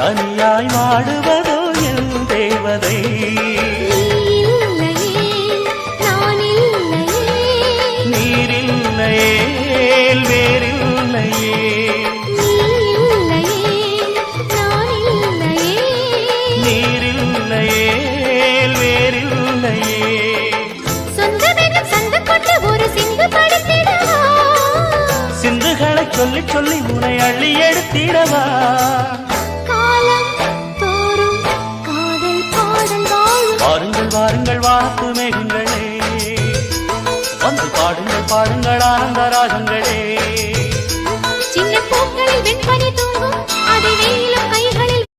தனியாய் வாடுவதோ என் தேவதை. நீரில்லையே வேறில்லையே, நீரில்லையே வேறில்லையே. சிந்துகளை சொல்லி சொல்லி உனை அள்ளி எடுத்திடவா. வாருங்கள் வாருங்கள் வாத்து மேகங்களே, வந்து பாடுங்கள் பாடுங்கள் ஆனந்த ராகங்களே.